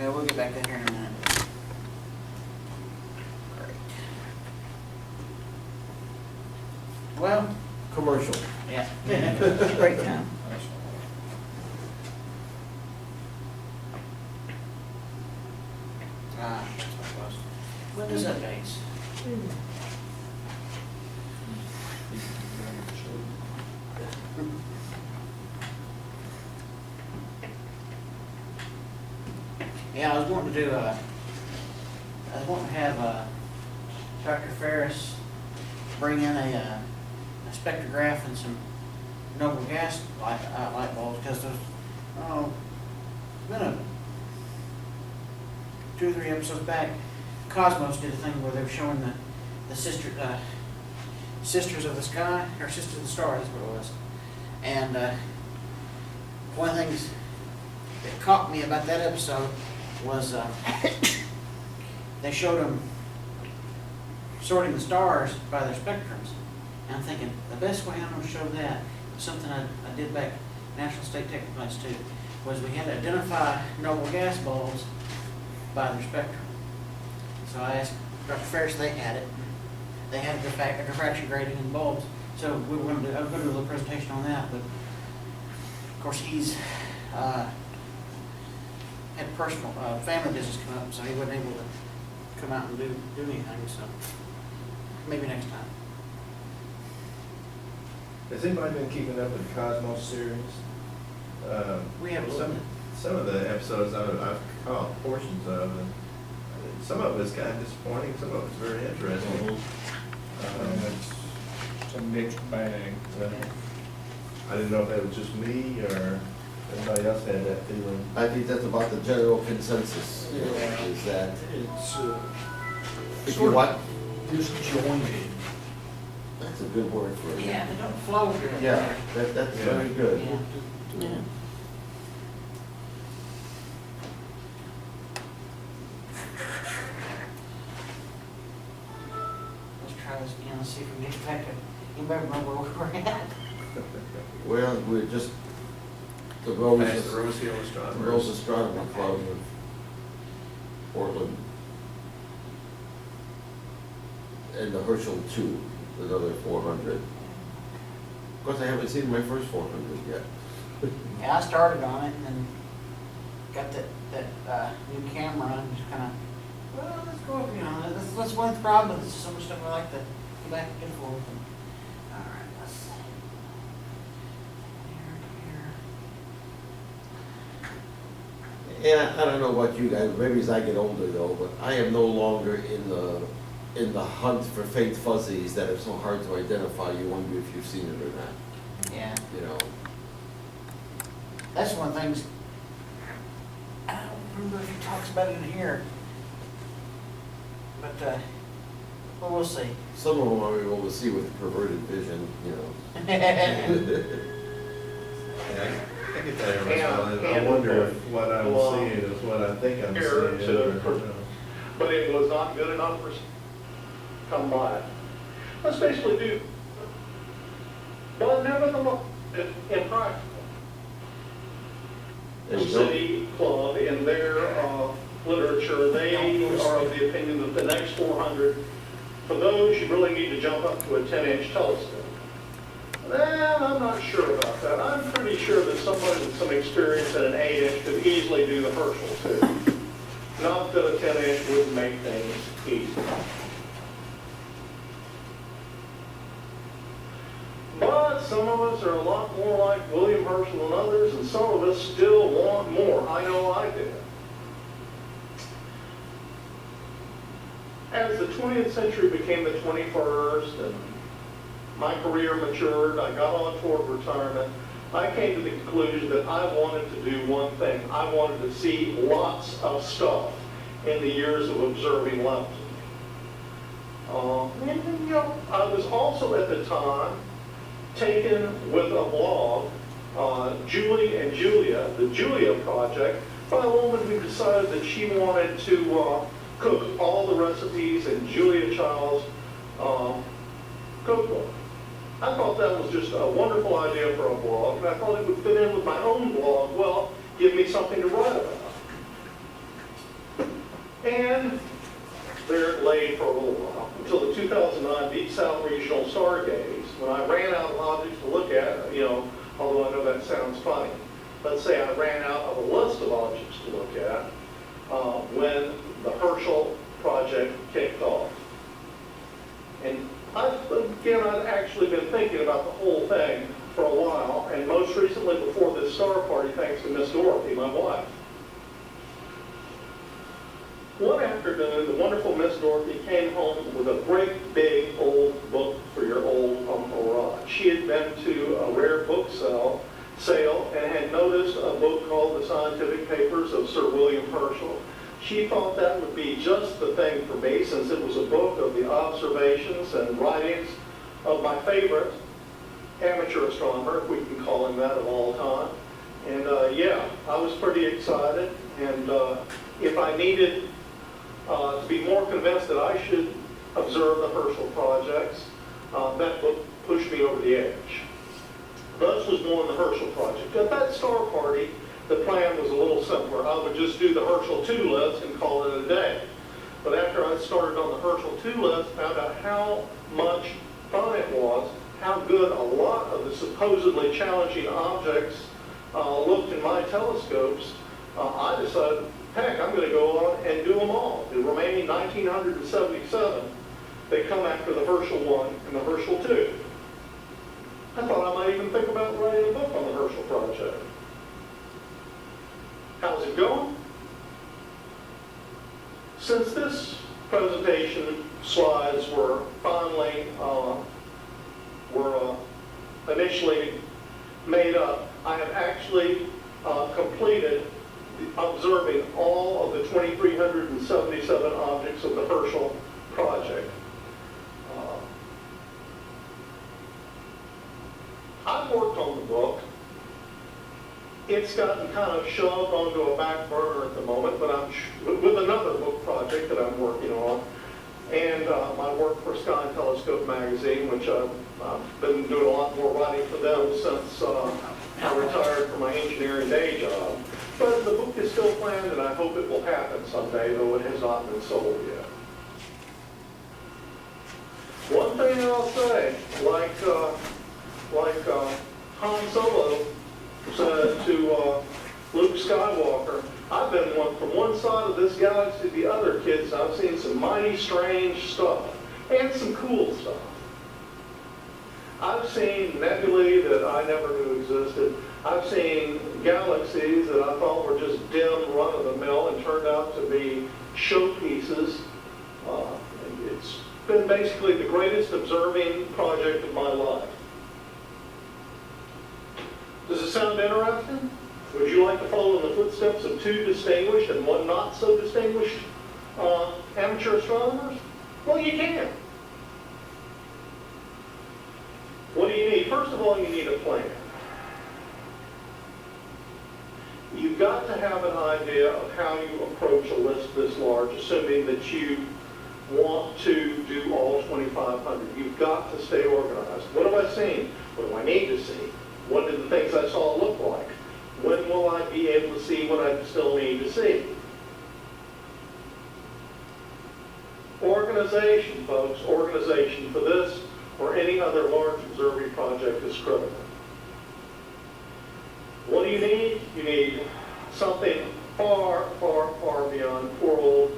Okay, we'll get back to here in a minute. Great. Well, Commercial. yeah. Great time. That's what it was. Windows updates. Yeah, I was wanting to do I was wanting to have Dr. Ferris bring in a spectrograph and some noble gas light bulbs, because there's, been a 2 or 3 episodes back, Cosmos did a thing where they were showing the Sisters of the Sky, or Sisters of the Stars, that's what it was. And one of the things that caught me about that episode was they showed them sorting the stars by their spectrums. And I'm thinking, the best way I'm going to show that, something I did back National State Technical Class 2, was we had to identify noble gas bulbs by their spectrum. So I asked Dr. Ferris, they had it. They had a diffraction grading in bulbs. So I was going to do a little presentation on that, but of course he's had personal family business come up, so he wasn't able to come out and do anything, so maybe next time. Has anybody been keeping up with the Cosmos series? We have a little bit. Some of the episodes I've caught portions of, and some of it's kind of disappointing, some of it's very interesting. It's a mixed bag. I didn't know if that was just me or anybody else had that feeling. I think that's about the general consensus, you know, is that It's if you want, disjointed. that's a good word for it. Yeah, they don't flow here. Yeah, that's Yeah. very good. Yeah. Let's try this again, let's see if we can get back to, anybody remember where we're at? Well, we're just, the Rose, Past the Rose Hill Astronomers. Rose Astronomy Club of Portland. And the Herschel 2, another 400. Of course, I haven't seen my first 400 yet. Yeah, I started on it and then got that new camera and just kind of, well, let's go over, you know, that's one of the problems, there's so much stuff I like to go back and forth. And, all right, let's see. Here. And I don't know about you guys, maybe as I get older though, but I am no longer in the hunt for faint fuzzies that are so hard to identify, you wonder if you've seen it or not, Yeah, you know. that's one of the things, I don't remember if he talks about it in here, but, well, we'll see. Some of them are able to see with perverted vision, you know. Yeah, I get that every once in a while. I wonder if what I'm seeing is what I think I'm Here seeing. to- But it was not good enough for come by. Let's basically do, but nevertheless, impractical. There The you go. City Club, in their literature, they are of the opinion that the next 400, for those, you really need to jump up to a 10-inch telescope. Well, I'm not sure about that. I'm pretty sure that somebody with some experience at an 8-inch could easily do the Herschel too. Not that a 10-inch wouldn't make things easy. But some of us are a lot more like William Herschel than others, and some of us still want more. I know I did. As the 20th century became the 21st, and my career matured, I got on toward retirement, I came to the conclusion that I wanted to do one thing. I wanted to see lots of stuff in the years of observing Lempton. And, you know, I was also at the time taken with a blog, Julie and Julia, the Julia Project, by a woman who decided that she wanted to cook all the recipes in Julia Child's cookbook. I thought that was just a wonderful idea for a blog, and I thought it would fit in with my own blog. Well, give me something to write about. And there it lay for a little while, until the 2009 Deep South Regional Stargaze, when I ran out of objects to look at, although I know that sounds funny. Let's say I ran out of a list of objects to look at when the Herschel project kicked off. And I'd actually been thinking about the whole thing for a while, and most recently before this star party, thanks to Miss Dorothy, my wife. One afternoon, the wonderful Miss Dorothy came home with a great big old book for your old Uncle Rod. She had been to a rare book sale and had noticed a book called The Scientific Papers of Sir William Herschel. She thought that would be just the thing for me, since it was a book of the observations and writings of my favorite amateur astronomer, if we can call him that, of all time. And yeah, I was pretty excited. And if I needed to be more convinced that I should observe the Herschel projects, that book pushed me over the edge. Thus was born the Herschel project. At that star party, the plan was a little simpler. I would just do the Herschel 2 list and call it a day. But after I started on the Herschel 2 list, found out how much fun it was, how good a lot of the supposedly challenging objects looked in my telescopes, I decided, heck, I'm going to go on and do them all. The remaining 1,977, they come after the Herschel 1 and the Herschel 2. I thought I might even think about writing a book on the Herschel project. How's it going? Since this presentation slides were finally, initially made up, I have actually completed observing all of the 2,377 objects of the Herschel project. I've worked on the book. It's gotten kind of shoved onto a back burner at the moment, but I'm with another book project that I'm working on, and my work for Sky and Telescope magazine, which I've been doing a lot more writing for them since I retired from my engineering day job. But the book is still planned, and I hope it will happen someday, though it has not been sold yet. One thing I'll say, like Han Solo said to Luke Skywalker, I've been from one side of this galaxy to the other, kids. I've seen some mighty strange stuff and some cool stuff. I've seen nebulae that I never knew existed. I've seen galaxies that I thought were just dim, run-of-the-mill, and turned out to be showpieces. It's been basically the greatest observing project of my life. Does it sound interesting? Would you like to follow in the footsteps of two distinguished and one not so distinguished amateur astronomers? Well, you can. What do you need? First of all, you need a plan. You've got to have an idea of how you approach a list this large, assuming that you want to do all 2,500. You've got to stay organized. What have I seen? What do I need to see? What did the things I saw look like? When will I be able to see what I still need to see? Organization, folks. Organization for this or any other large observing project is critical. What do you need? You need something far, far, far beyond poor old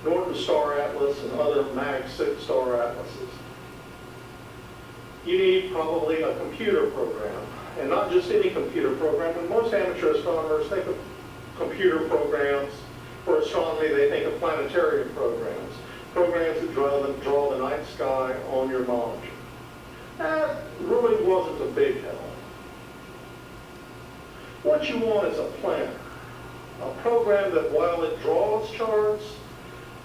Norton Star Atlas and other Mag 6 star atlases. You need probably a computer program, and not just any computer program. When most amateur astronomers think of computer programs for astronomy, they think of planetarium programs, programs that draw the night sky on your monitor. That really wasn't a big help. What you want is a planner, a program that, while it draws charts,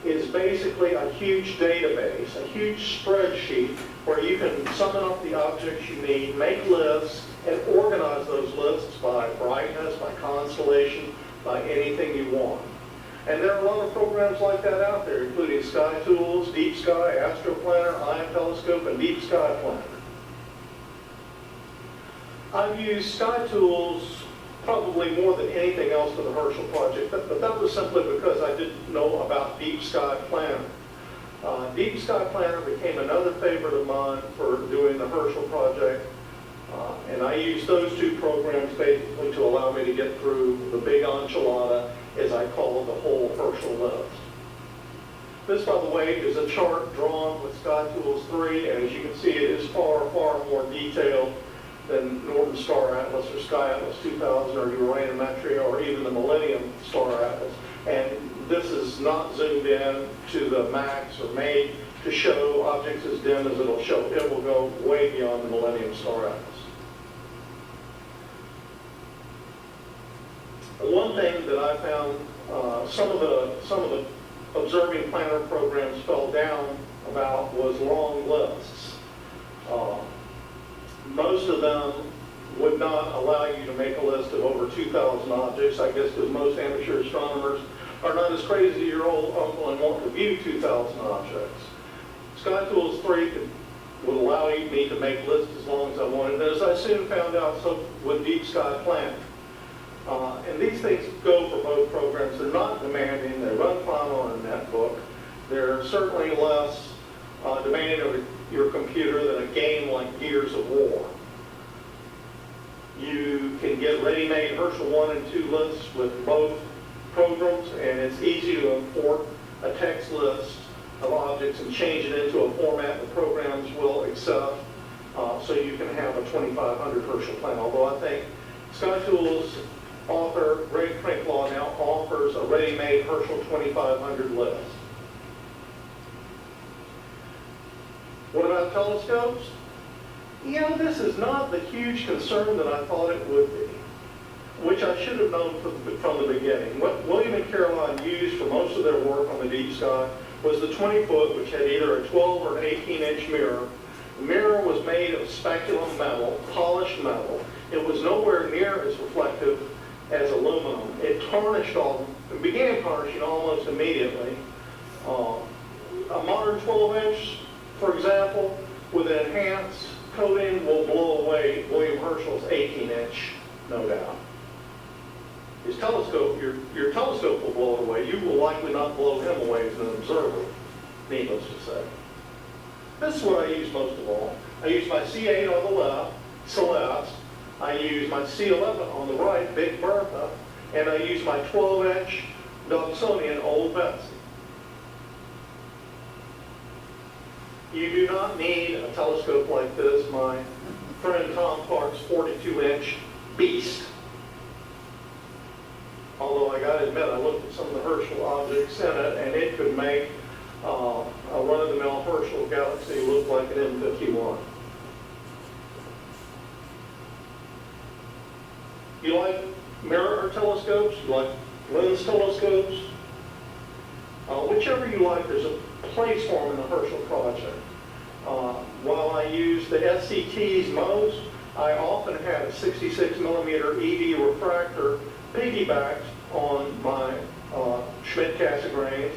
is basically a huge database, a huge spreadsheet where you can summon up the objects you need, make lists, and organize those lists by brightness, by constellation, by anything you want. And there are a lot of programs like that out there, including Sky Tools, Deep Sky, Astro Planner, Ion Telescope, and Deep Sky Planner. I've used Sky Tools probably more than anything else for the Herschel project, but that was simply because I didn't know about Deep Sky Planner. Deep Sky Planner became another favorite of mine for doing the Herschel project, and I used those two programs basically to allow me to get through the big enchilada, as I call the whole Herschel list. This, by the way, is a chart drawn with SkyTools 3, and as you can see, it is far, far more detailed than Norton Star Atlas or Sky Atlas 2000 or Uranometria or even the Millennium Star Atlas. And this is not zoomed in to the max or made to show objects as dim as it'll show. It will go way beyond the Millennium Star Atlas. One thing that I found, some of the observing planner programs fell down about was long lists. Most of them would not allow you to make a list of over 2,000 objects, I guess because most amateur astronomers are not as crazy as your old uncle and want to view 2,000 objects. SkyTools 3 would allow me to make lists as long as I wanted, and as I soon found out, so would Deep Sky Planner. And these things go for both programs. They're not demanding. They run fine on a netbook. They're certainly less demanding of your computer than a game like Gears of War. You can get ready-made Herschel 1 and 2 lists with both programs, and it's easy to import a text list of objects and change it into a format the programs will accept, so you can have a 2500 Herschel plan. Although I think SkyTools author Greg Trinklaw now offers a ready-made Herschel 2500 list. What about telescopes? You know, this is not the huge concern that I thought it would be, which I should have known from the beginning. What William and Caroline used for most of their work on the Deep Sky was the 20-foot, which had either a 12 or an 18-inch mirror. The mirror was made of speculum metal, polished metal. It was nowhere near as reflective as aluminum. It tarnished it began tarnishing almost immediately. A modern 12-inch, for example, with an enhanced coating will blow away William Herschel's 18-inch, no doubt. His telescope, your telescope will blow it away. You will likely not blow him away as an observer, needless to say. This is what I use most of all. I use my C8 on the left, Celeste. I use my C11 on the right, Big Bertha. And I use my 12-inch Dobsonian Old Betsy. You do not need a telescope like this. My friend Tom Clark's 42-inch Beast. Although I got to admit, I looked at some of the Herschel objects in it, and it could make a run-of-the-mill Herschel Galaxy look like an M51. You like mirror telescopes? You like lens telescopes? Whichever you like, there's a place for them in the Herschel project. While I use the SCTs most, I often have a 66 millimeter EV refractor piggybacked on my Schmidt-Cassegrains,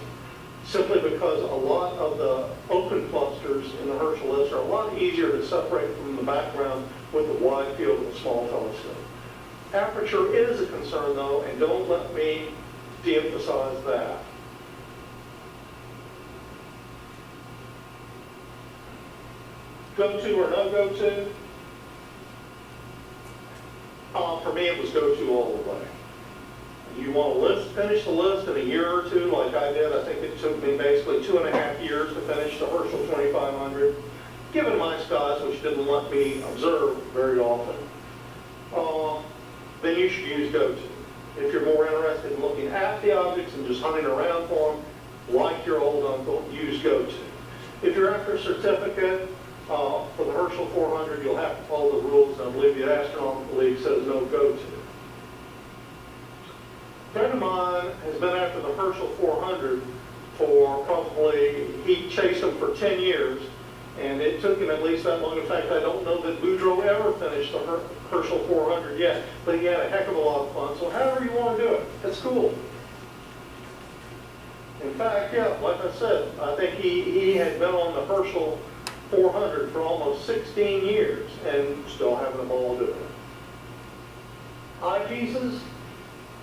simply because a lot of the open clusters in the Herschel list are a lot easier to separate from the background with the wide field of a small telescope. Aperture is a concern though, and don't let me de-emphasize that. Go-to or no go-to? For me, it was go-to all the way. You want to finish the list in a year or two, like I did. I think it took me basically 2.5 years to finish the Herschel 2500, given my skies, which didn't let me observe very often. Then you should use go-to. If you're more interested in looking at the objects and just hunting around for them, like your old uncle, use go-to. If you're after a certificate for the Herschel 400, you'll have to follow the rules, and I believe the Astronomical League says no go-to. A friend of mine has been after the Herschel 400 for probably, he chased them for 10 years, and it took him at least that long. In fact, I don't know that Boudreaux ever finished the Herschel 400 yet, but he had a heck of a lot of fun. So however you want to do it, it's cool. In fact, yeah, like I said, I think he had been on the Herschel 400 for almost 16 years and still having a ball doing it. Eyepieces,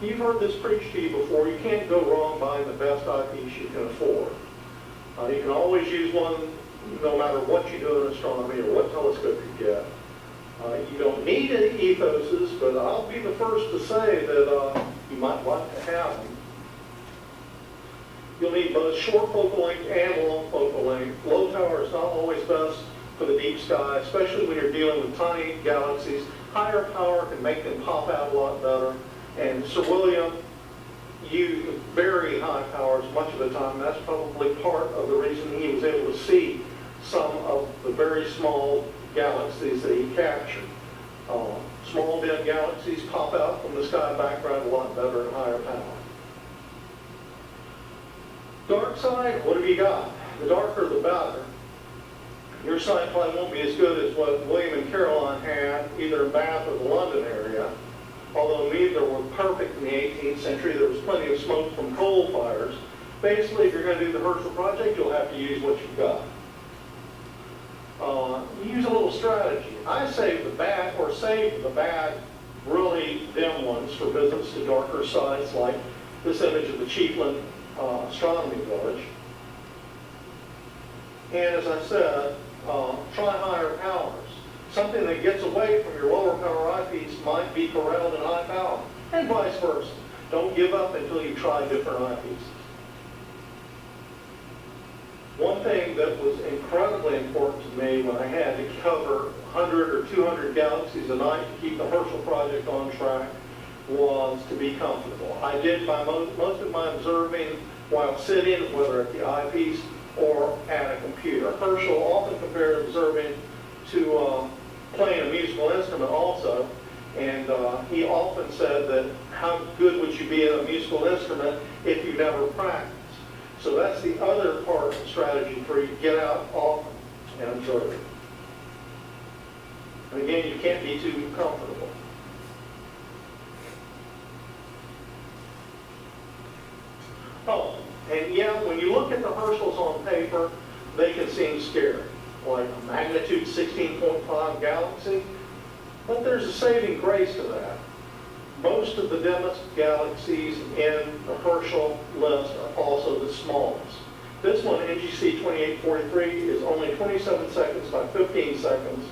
you've heard this preached to you before. You can't go wrong buying the best eyepiece you can afford. You can always use one no matter what you do in astronomy or what telescope you get. You don't need any ethoses, but I'll be the first to say that you might like to have them. You'll need both short focal length and long focal length. Low power is not always best for the deep sky, especially when you're dealing with tiny galaxies. Higher power can make them pop out a lot better. And Sir William used very high powers much of the time. That's probably part of the reason he was able to see some of the very small galaxies that he captured. Small dim galaxies pop out from the sky background a lot better at higher power. Dark side, what have you got? The darker the better. Your sight probably won't be as good as what William and Caroline had, either in Bath or the London area. Although neither were perfect in the 18th century, there was plenty of smoke from coal fires. Basically, if you're going to do the Herschel project, you'll have to use what you've got. Use a little strategy. I save the bad, really dim ones for visits to darker sites, like this image of the Chiefland Astronomy Village. And as I said, try higher powers. Something that gets away from your lower power eyepiece might be corralled in high power, and vice versa. Don't give up until you try different eyepieces. One thing that was incredibly important to me when I had to cover 100 or 200 galaxies a night to keep the Herschel project on track was to be comfortable. I did most of my observing while sitting, whether at the eyepiece or at a computer. Herschel often compared observing to playing a musical instrument also, and he often said that how good would you be at a musical instrument if you never practiced? So that's the other part of the strategy for you to get out often and observe. And again, you can't be too comfortable. Oh, and yeah, when you look at the Herschels on paper, they can seem scary, like a magnitude 16.5 galaxy, but there's a saving grace to that. Most of the dimmest galaxies in the Herschel list are also the smallest. This one, NGC 2843, is only 27 seconds by 15 seconds,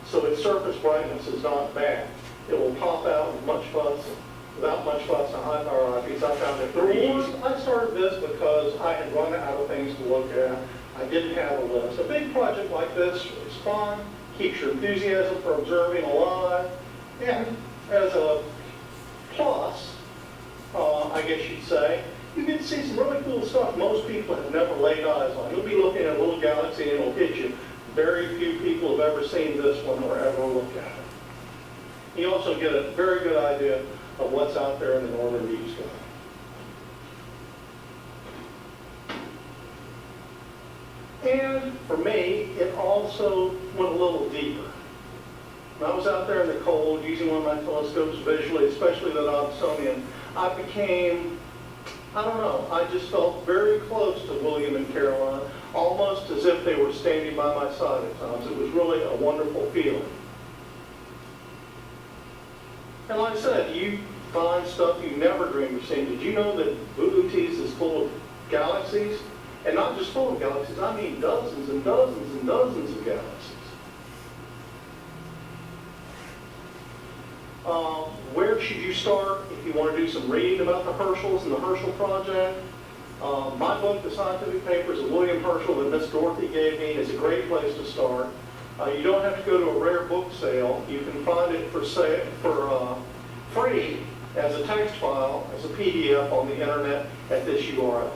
so its surface brightness is not bad. It will pop out with much fuss, without much fuss, a high power eyepiece. I found it very easy. I started this because I had run out of things to look at. I didn't have a list. A big project like this is fun, keeps your enthusiasm for observing alive, and as a plus, I guess you'd say, you get to see some really cool stuff most people have never laid eyes on. You'll be looking at a little galaxy and it'll hit you. Very few people have ever seen this one or ever looked at it. You also get a very good idea of what's out there in the northern deep sky. And for me, it also went a little deeper. When I was out there in the cold using one of my telescopes visually, especially the Dobsonian, I became, I don't know, I just felt very close to William and Caroline, almost as if they were standing by my side at times. It was really a wonderful feeling. And like I said, you find stuff you never dreamed of seeing. Did you know that Boötes is full of galaxies? And not just full of galaxies, I mean dozens and dozens and dozens of galaxies. Where should you start if you want to do some reading about the Herschels and the Herschel project? My book, The Scientific Papers of William Herschel, that Miss Dorothy gave me, is a great place to start. You don't have to go to a rare book sale. You can find it for free as a text file, as a PDF on the internet at this URL.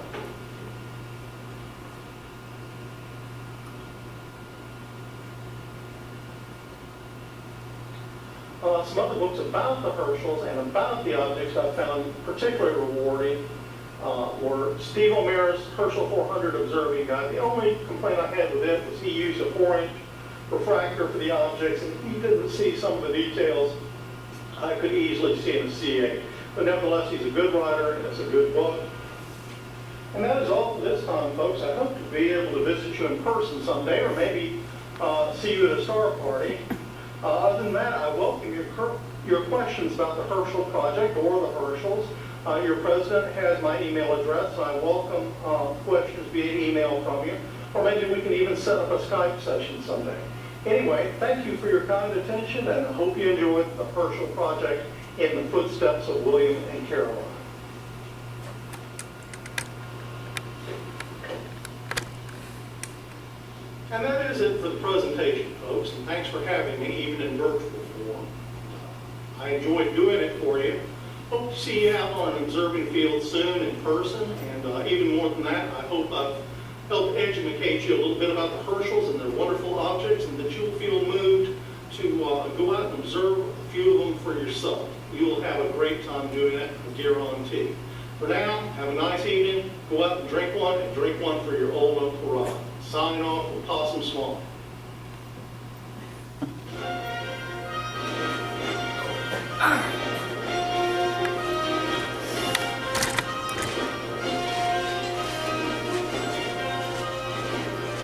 Some other books about the Herschels and about the objects I found particularly rewarding were Steve O'Mara's Herschel 400 Observing Guide. The only complaint I had with it was he used a 4-inch refractor for the objects, and he didn't see some of the details I could easily see in a C8. But nevertheless, he's a good writer, and it's a good book. And that is all for this time, folks. I hope to be able to visit you in person someday, or maybe see you at a star party. Other than that, I welcome your your questions about the Herschel project or the Herschels. Your president has my email address. I welcome questions via email from you, or maybe we can even set up a Skype session someday. Anyway, thank you for your kind attention, and I hope you enjoyed the Herschel project in the footsteps of William and Caroline. And that is it for the presentation, folks, and thanks for having me, even in virtual form. I enjoyed doing it for you. Hope to see you out on an observing field soon in person, and even more than that, I hope I've helped educate you a little bit about the Herschels and their wonderful objects, and that you'll feel moved to go out and observe a few of them for yourself. You will have a great time doing that, I guarantee. For now, have a nice evening, go out and drink one for your old Uncle Rod. Signing off with Possum Swamp.